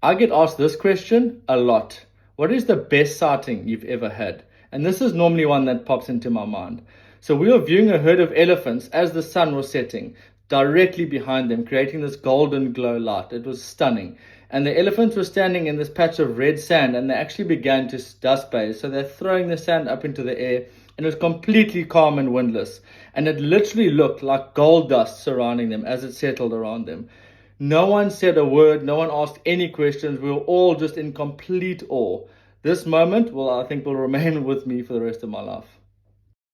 I get asked this question a lot. What is the best sighting you've ever had? And this is normally one that pops into my mind. So we were viewing a herd of elephants as the sun was setting directly behind them, creating this golden glow light. It was stunning. And the elephants were standing in this patch of red sand and they actually began to dust bathe. So they're throwing the sand up into the air and it was completely calm and windless. And it literally looked like gold dust surrounding them as it settled around them. No one said a word, no one asked any questions. We were all just in complete awe. This moment will, I think, will remain with me for the rest of my life.